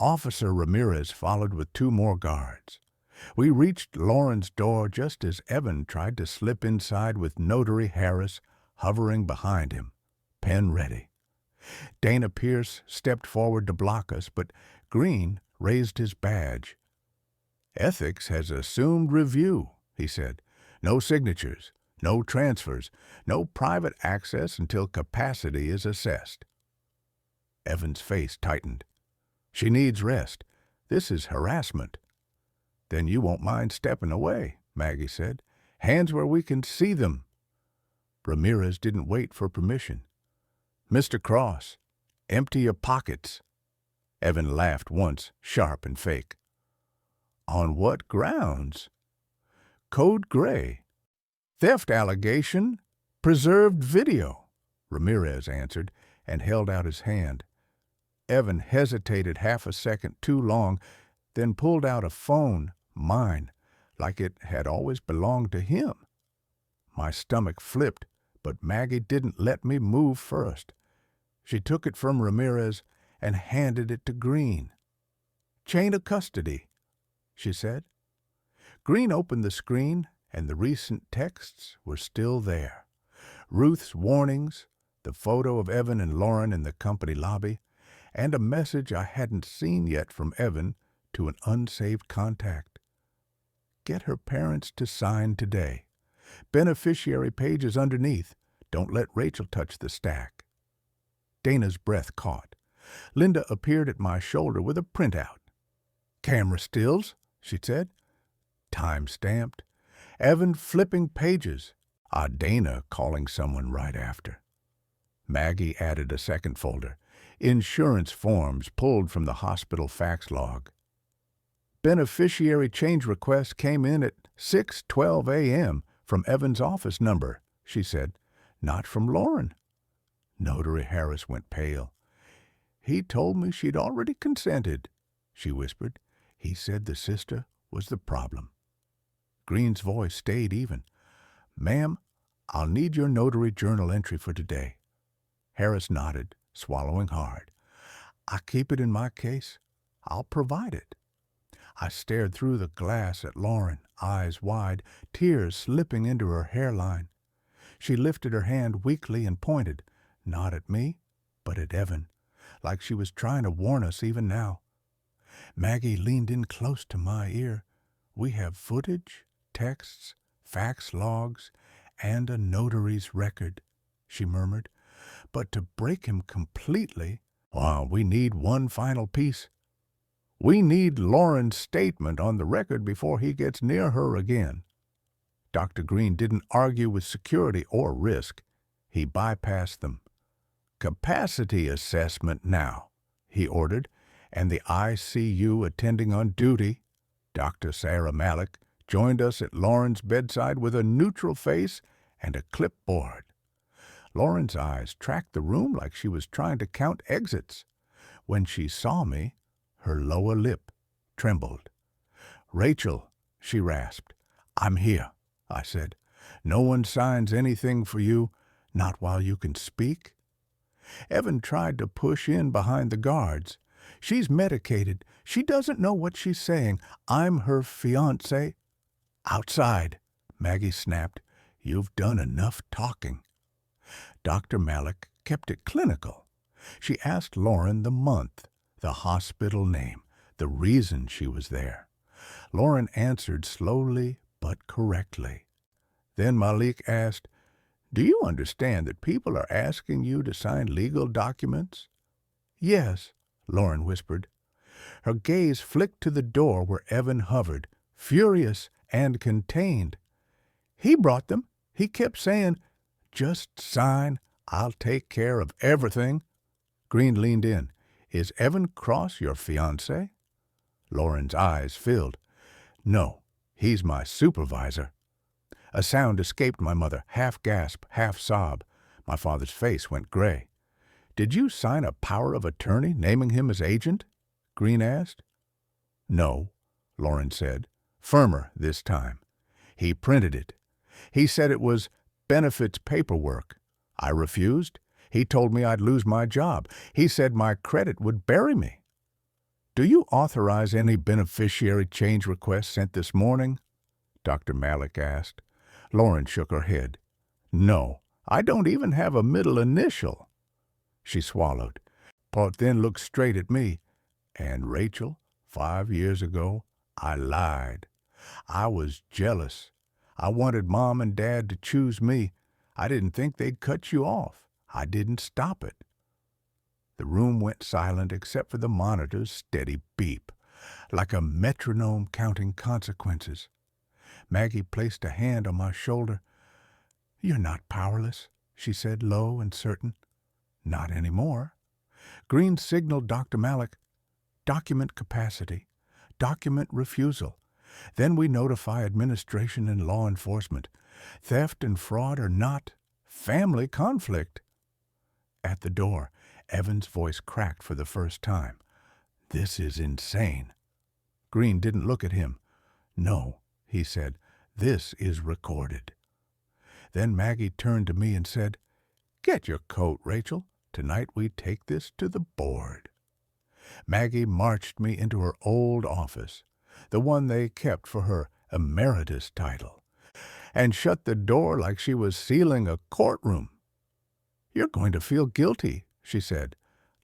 Officer Ramirez followed with 2 more guards. We reached Lauren's door just as Evan tried to slip inside with Notary Harris hovering behind him, pen ready. Dana Pierce stepped forward to block us, but Green raised his badge. "Ethics has assumed review," he said. "No signatures, no transfers, no private access until capacity is assessed." Evan's face tightened. "She needs rest. This is harassment." "Then you won't mind stepping away," Maggie said. "Hands where we can see them." Ramirez didn't wait for permission. "Mr. Cross, empty your pockets." Evan laughed once, sharp and fake. "On what grounds?" "Code Gray. Theft allegation, preserved video," Ramirez answered and held out his hand. Evan hesitated half a second too long, then pulled out a phone, mine, like it had always belonged to him. My stomach flipped, but Maggie didn't let me move first. She took it from Ramirez and handed it to Green. "Chain of custody," she said. Green opened the screen, and the recent texts were still there. Ruth's warnings, the photo of Evan and Lauren in the company lobby, and a message I hadn't seen yet from Evan to an unsaved contact. "Get her parents to sign today. Beneficiary page is underneath. Don't let Rachel touch the stack." Dana's breath caught. Linda appeared at my shoulder with a printout. "Camera stills," she said. Time stamped. Evan flipping pages. Dana calling someone right after. Maggie added a second folder. Insurance forms pulled from the hospital fax log. "Beneficiary change request came in at 6:12 a.m. from Evan's office number," she said. "Not from Lauren." Notary Harris went pale. "He told me she'd already consented," she whispered. "He said the sister was the problem." Green's voice stayed even. "Ma'am, I'll need your notary journal entry for today." Harris nodded, swallowing hard. "I keep it in my case. I'll provide it." I stared through the glass at Lauren, eyes wide, tears slipping into her hairline. She lifted her hand weakly and pointed, not at me, but at Evan, like she was trying to warn us even now. Maggie leaned in close to my ear. "We have footage, texts, fax logs, and a notary's record," she murmured. "But to break him completely, we need one final piece. We need Lauren's statement on the record before he gets near her again." Dr. Green didn't argue with security or risk. He bypassed them. "Capacity assessment now," he ordered, and the ICU attending on duty, Dr. Sarah Malik, joined us at Lauren's bedside with a neutral face and a clipboard. Lauren's eyes tracked the room like she was trying to count exits. When she saw me, her lower lip trembled. "Rachel," she rasped. "I'm here," I said. "No one signs anything for you, not while you can speak." Evan tried to push in behind the guards. "She's medicated. She doesn't know what she's saying. I'm her fiancé." "Outside," Maggie snapped. "You've done enough talking." Dr. Malik kept it clinical. She asked Lauren the month, the hospital name, the reason she was there. Lauren answered slowly but correctly. Then Malik asked, "Do you understand that people are asking you to sign legal documents?" "Yes," Lauren whispered. Her gaze flicked to the door where Evan hovered, furious and contained. "He brought them. He kept saying, 'Just sign. I'll take care of everything.'" Green leaned in. "Is Evan Cross your fiancé?" Lauren's eyes filled. "No, he's my supervisor." A sound escaped my mother, half gasp, half sob. My father's face went gray. "Did you sign a power of attorney naming him as agent?" Green asked. "No," Lauren said, firmer this time. "He printed it. He said it was benefits paperwork. I refused. He told me I'd lose my job. He said my credit would bury me." "Do you authorize any beneficiary change requests sent this morning?" Dr. Malik asked. Lauren shook her head. "No, I don't even have a middle initial." She swallowed, but then looked straight at me. "And Rachel, 5 years ago, I lied. I was jealous. I wanted Mom and Dad to choose me. I didn't think they'd cut you off. I didn't stop it." The room went silent except for the monitor's steady beep, like a metronome counting consequences. Maggie placed a hand on my shoulder. "You're not powerless," she said, low and certain. "Not anymore." Green signaled Dr. Malik, "Document capacity, document refusal. Then we notify administration and law enforcement. Theft and fraud are not family conflict." At the door, Evan's voice cracked for the first time. "This is insane." Green didn't look at him. "No," he said, "this is recorded." Then Maggie turned to me and said, "Get your coat, Rachel. Tonight we take this to the board." Maggie marched me into her old office, the one they kept for her emeritus title, and shut the door like she was sealing a courtroom. "You're going to feel guilty," she said.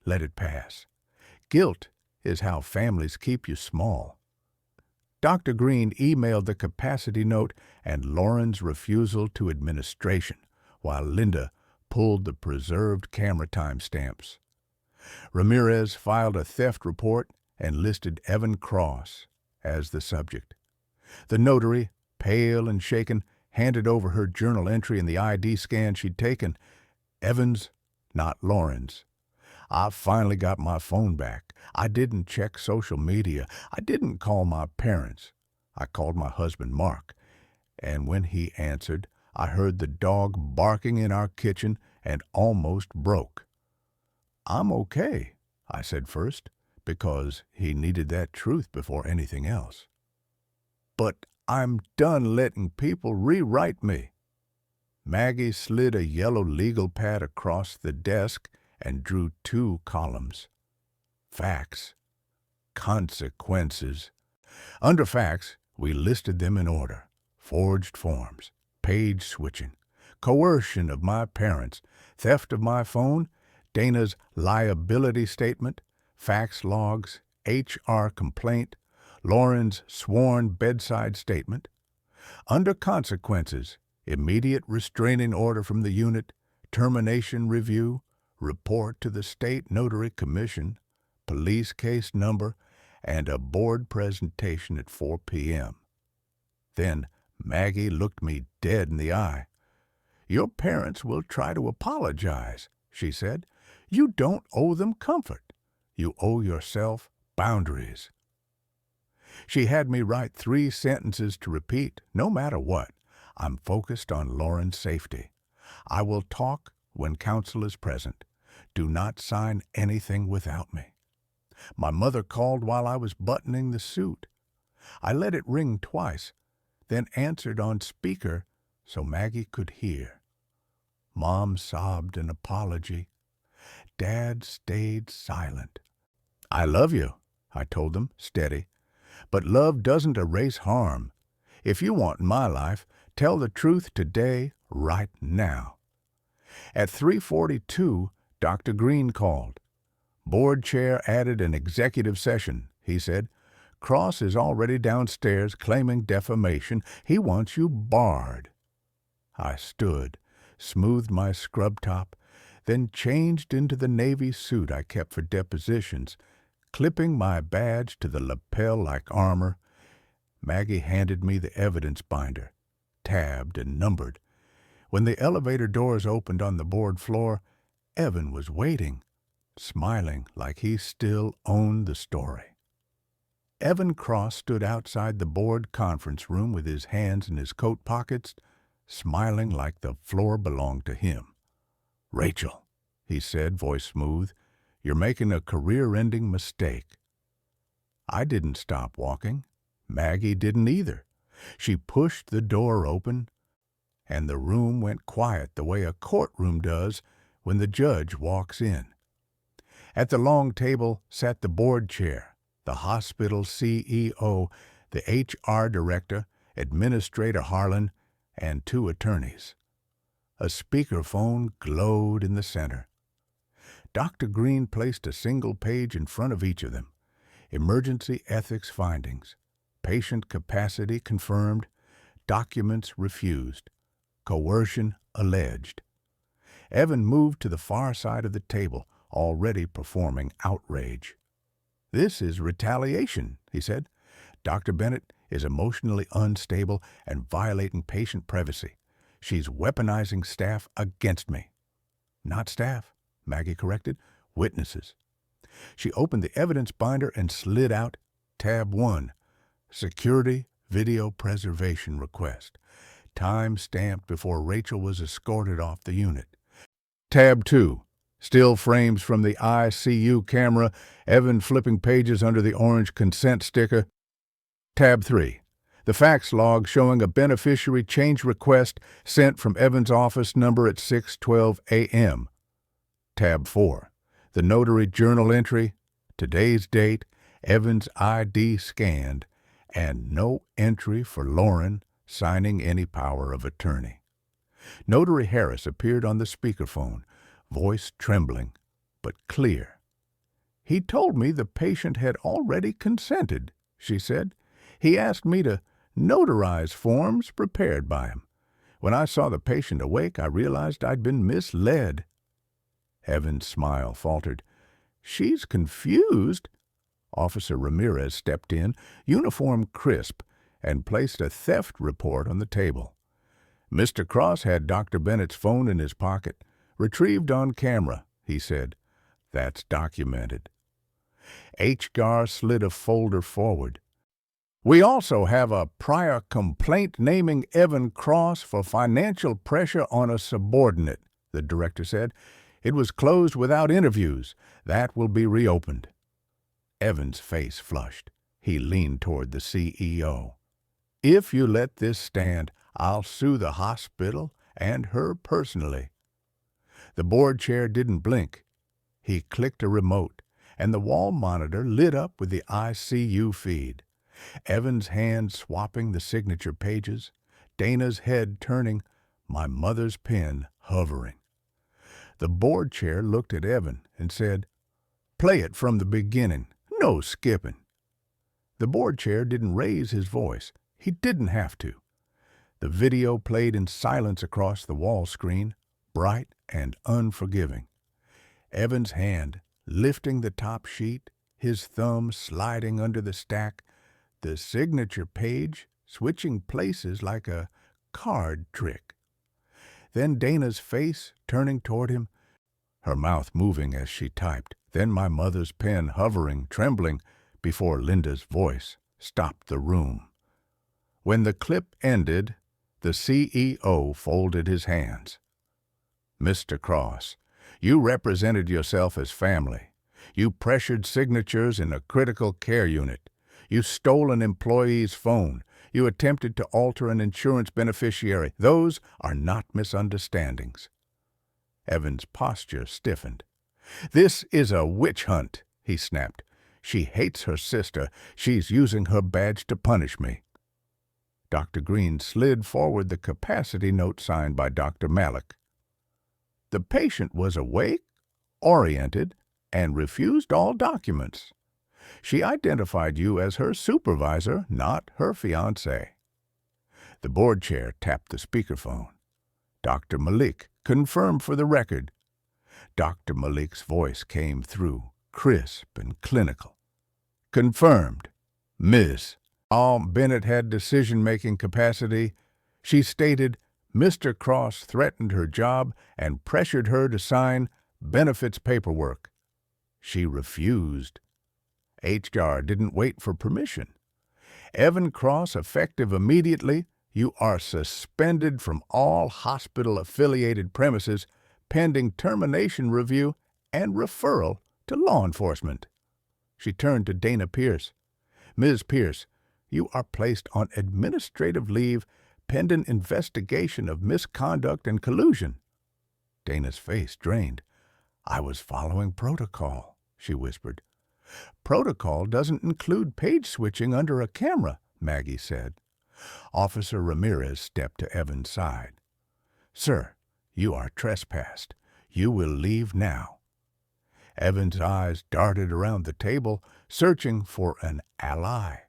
"Let it pass. Guilt is how families keep you small." Dr. Green emailed the capacity note and Lauren's refusal to administration, while Linda pulled the preserved camera timestamps. Ramirez filed a theft report and listed Evan Cross as the subject. The notary, pale and shaken, handed over her journal entry and the ID scan she'd taken. Evan's, not Lauren's. I finally got my phone back. I didn't check social media. I didn't call my parents. I called my husband, Mark, and when he answered, I heard the dog barking in our kitchen and almost broke. "I'm okay," I said first, because he needed that truth before anything else. "But I'm done letting people rewrite me." Maggie slid a yellow legal pad across the desk and drew 2 columns. Facts. Consequences. Under facts, we listed them in order. Forged forms, page switching, coercion of my parents, theft of my phone, Dana's liability statement, fax logs, HR complaint, Lauren's sworn bedside statement. Under consequences, immediate restraining order from the unit, termination review, report to the State Notary Commission, police case number, and a board presentation at 4 p.m. Then Maggie looked me dead in the eye. "Your parents will try to apologize," she said. "You don't owe them comfort. You owe yourself boundaries." She had me write 3 sentences to repeat, no matter what. I'm focused on Lauren's safety. I will talk when counsel is present. Do not sign anything without me. My mother called while I was buttoning the suit. I let it ring twice, then answered on speaker so Maggie could hear. Mom sobbed an apology. Dad stayed silent. "I love you," I told them, steady. "But love doesn't erase harm. If you want my life, tell the truth today, right now." At 3:42, Dr. Green called. "Board chair added an executive session," he said. "Cross is already downstairs claiming defamation. He wants you barred." I stood, smoothed my scrub top, then changed into the navy suit I kept for depositions, clipping my badge to the lapel like armor. Maggie handed me the evidence binder, tabbed and numbered. When the elevator doors opened on the board floor, Evan was waiting, smiling like he still owned the story. Evan Cross stood outside the board conference room with his hands in his coat pockets, smiling like the floor belonged to him. "Rachel," he said, voice smooth, "you're making a career-ending mistake." I didn't stop walking. Maggie didn't either. She pushed the door open, and the room went quiet the way a courtroom does when the judge walks in. At the long table sat the board chair, the hospital CEO, the HR director, Administrator Harlan, and 2 attorneys. A speakerphone glowed in the center. Dr. Green placed a single page in front of each of them. Emergency ethics findings. Patient capacity confirmed. Documents refused. Coercion alleged. Evan moved to the far side of the table, already performing outrage. "This is retaliation," he said. "Dr. Bennett is emotionally unstable and violating patient privacy. She's weaponizing staff against me. Not staff, Maggie corrected. Witnesses. She opened the evidence binder and slid out tab 1, Security Video Preservation Request, time stamped before Rachel was escorted off the unit. Tab 2, Still frames from the ICU camera, Evan flipping pages under the orange consent sticker. Tab 3, the fax log showing a beneficiary change request sent from Evan's office number at 6:12 a.m. Tab 4, the notary journal entry, today's date, Evan's ID scanned, and no entry for Lauren signing any power of attorney. Notary Harris appeared on the speakerphone, voice trembling, but clear. He told me the patient had already consented, she said. He asked me to notarize forms prepared by him. When I saw the patient awake, I realized I'd been misled. Evan's smile faltered. She's confused. Officer Ramirez stepped in, uniform crisp, and placed a theft report on the table. Mr. Cross had Dr. Bennett's phone in his pocket. Retrieved on camera, he said. That's documented. H-Gar slid a folder forward. We also have a prior complaint naming Evan Cross for financial pressure on a subordinate, the director said. It was closed without interviews. That will be reopened. Evan's face flushed. He leaned toward the CEO. If you let this stand, I'll sue the hospital and her personally. The board chair didn't blink. He clicked a remote, and the wall monitor lit up with the ICU feed. Evan's hand swapping the signature pages, Dana's head turning, my mother's pen hovering. The board chair looked at Evan and said, Play it from the beginning. No skipping. The board chair didn't raise his voice. He didn't have to. The video played in silence across the wall screen, bright and unforgiving. Evan's hand lifting the top sheet, his thumb sliding under the stack, the signature page switching places like a card trick. Then Dana's face turning toward him, her mouth moving as she typed. Then my mother's pen hovering, trembling, before Linda's voice stopped the room. When the clip ended, the CEO folded his hands. Mr. Cross, you represented yourself as family. You pressured signatures in a critical care unit. You stole an employee's phone. You attempted to alter an insurance beneficiary. Those are not misunderstandings. Evan's posture stiffened. This is a witch hunt, he snapped. She hates her sister. She's using her badge to punish me. Dr. Green slid forward the capacity note signed by Dr. Malik. The patient was awake, oriented, and refused all documents. She identified you as her supervisor, not her fiancé. The board chair tapped the speakerphone. Dr. Malik confirmed for the record. Dr. Malik's voice came through, crisp and clinical. Confirmed. Ms. Bennett had decision-making capacity. She stated Mr. Cross threatened her job and pressured her to sign benefits paperwork. She refused. HR didn't wait for permission. Evan Cross, effective immediately, you are suspended from all hospital-affiliated premises pending termination review and referral to law enforcement. She turned to Dana Pierce. Ms. Pierce, you are placed on administrative leave pending investigation of misconduct and collusion. Dana's face drained. I was following protocol, she whispered. Protocol doesn't include page switching under a camera, Maggie said. Officer Ramirez stepped to Evan's side. Sir, you are trespassed. You will leave now. Evan's eyes darted around the table, searching for an ally.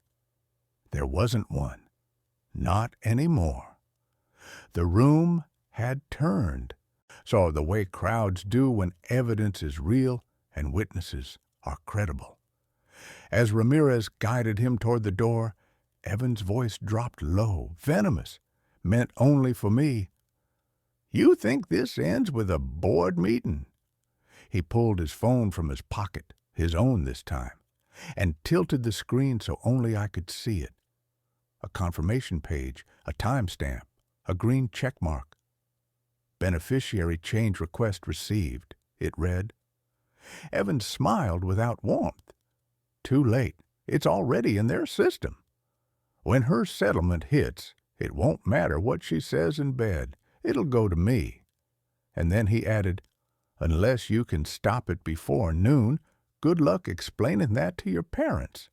There wasn't one. Not anymore. The room had turned, so the way crowds do when evidence is real and witnesses are credible. As Ramirez guided him toward the door, Evan's voice dropped low, venomous, meant only for me. You think this ends with a board meeting?" He pulled his phone from his pocket, his own this time, and tilted the screen so only I could see it. A confirmation page, a timestamp, a green check mark. "Beneficiary change request received," it read. Evan smiled without warmth. Too late. It's already in their system. When her settlement hits, it won't matter what she says in bed. It'll go to me. And then he added, "Unless you can stop it before noon, good luck explaining that to your parents."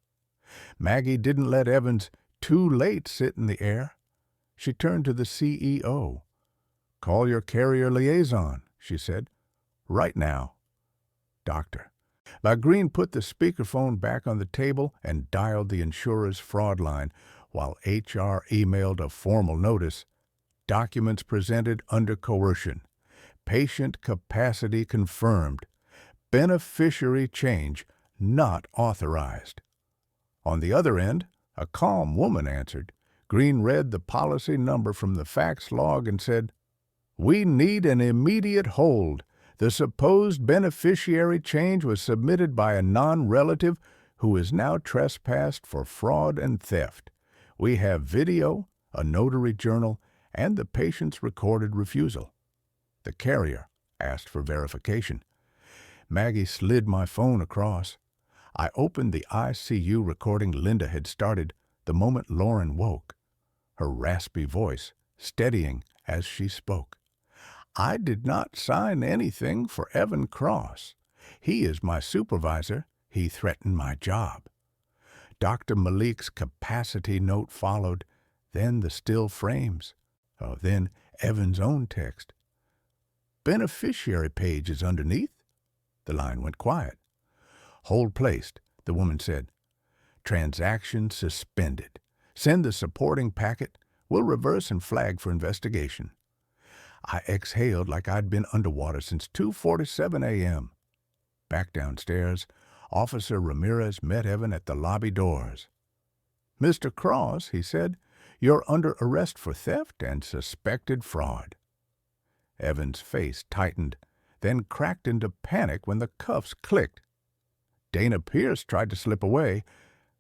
Maggie didn't let Evan's "too late" sit in the air. She turned to the CEO. "Call your carrier liaison," she said. "Right now." "Doctor." Green put the speakerphone back on the table and dialed the insurer's fraud line, while HR emailed a formal notice. Documents presented under coercion. Patient capacity confirmed. Beneficiary change not authorized. On the other end, a calm woman answered. Green read the policy number from the fax log and said, "We need an immediate hold. The supposed beneficiary change was submitted by a non-relative who is now trespassed for fraud and theft. We have video, a notary journal, and the patient's recorded refusal." The carrier asked for verification. Maggie slid my phone across. I opened the ICU recording Linda had started the moment Lauren woke, her raspy voice steadying as she spoke. "I did not sign anything for Evan Cross. He is my supervisor. He threatened my job." Dr. Malik's capacity note followed, then the still frames, then Evan's own text. "Beneficiary page is underneath." The line went quiet. "Hold placed," the woman said. "Transaction suspended. Send the supporting packet. We'll reverse and flag for investigation." I exhaled like I'd been underwater since 2:47 a.m. Back downstairs, Officer Ramirez met Evan at the lobby doors. "Mr. Cross," he said, "you're under arrest for theft and suspected fraud." Evan's face tightened, then cracked into panic when the cuffs clicked. Dana Pierce tried to slip away.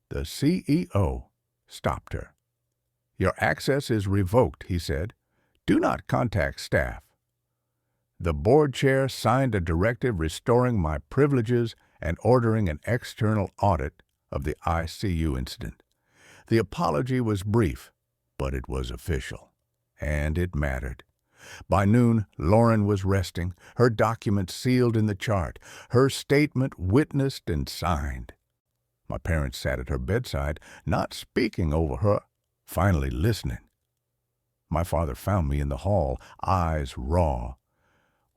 The CEO stopped her. "Your access is revoked," he said. "Do not contact staff." The board chair signed a directive restoring my privileges and ordering an external audit of the ICU incident. The apology was brief, but it was official, and it mattered. By noon, Lauren was resting, her documents sealed in the chart, her statement witnessed and signed. My parents sat at her bedside, not speaking over her, finally listening. My father found me in the hall, eyes raw.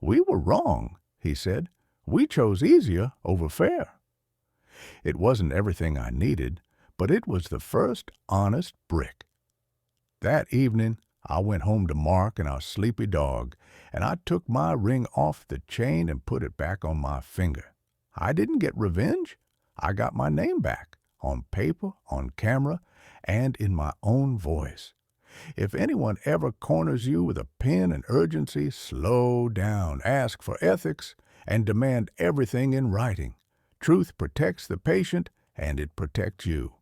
"We were wrong," he said. "We chose easier over fair." It wasn't everything I needed, but it was the first honest brick. That evening, I went home to Mark and our sleepy dog, and I took my ring off the chain and put it back on my finger. I didn't get revenge. I got my name back, on paper, on camera, and in my own voice. If anyone ever corners you with a pin and urgency, slow down, ask for ethics, and demand everything in writing. Truth protects the patient, and it protects you.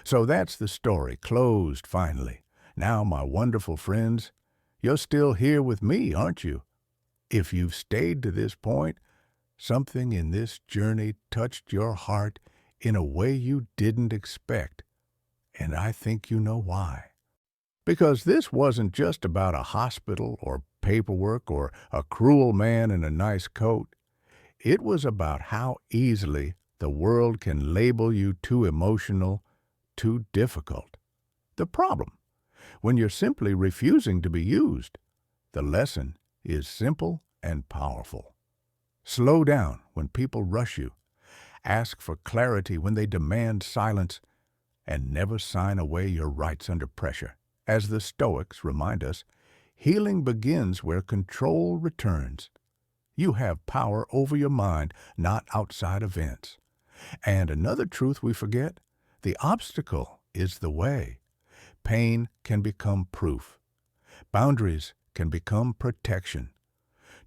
So that's the story, closed finally. Now, my wonderful friends, you're still here with me, aren't you? If you've stayed to this point, something in this journey touched your heart in a way you didn't expect, and I think you know why. Because this wasn't just about a hospital or paperwork or a cruel man in a nice coat. It was about how easily the world can label you too emotional, too difficult. The problem, when you're simply refusing to be used. The lesson is simple and powerful. Slow down when people rush you. Ask for clarity when they demand silence, and never sign away your rights under pressure. As the Stoics remind us, healing begins where control returns. You have power over your mind, not outside events. And another truth we forget, the obstacle is the way. Pain can become proof. Boundaries can become protection.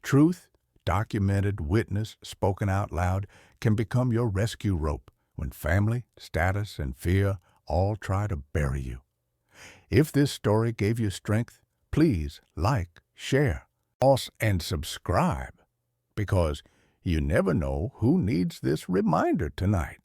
Truth, documented, witnessed, spoken out loud, can become your rescue rope when family, status, and fear all try to bury you. If this story gave you strength, please like, share, and subscribe, because you never know who needs this reminder tonight.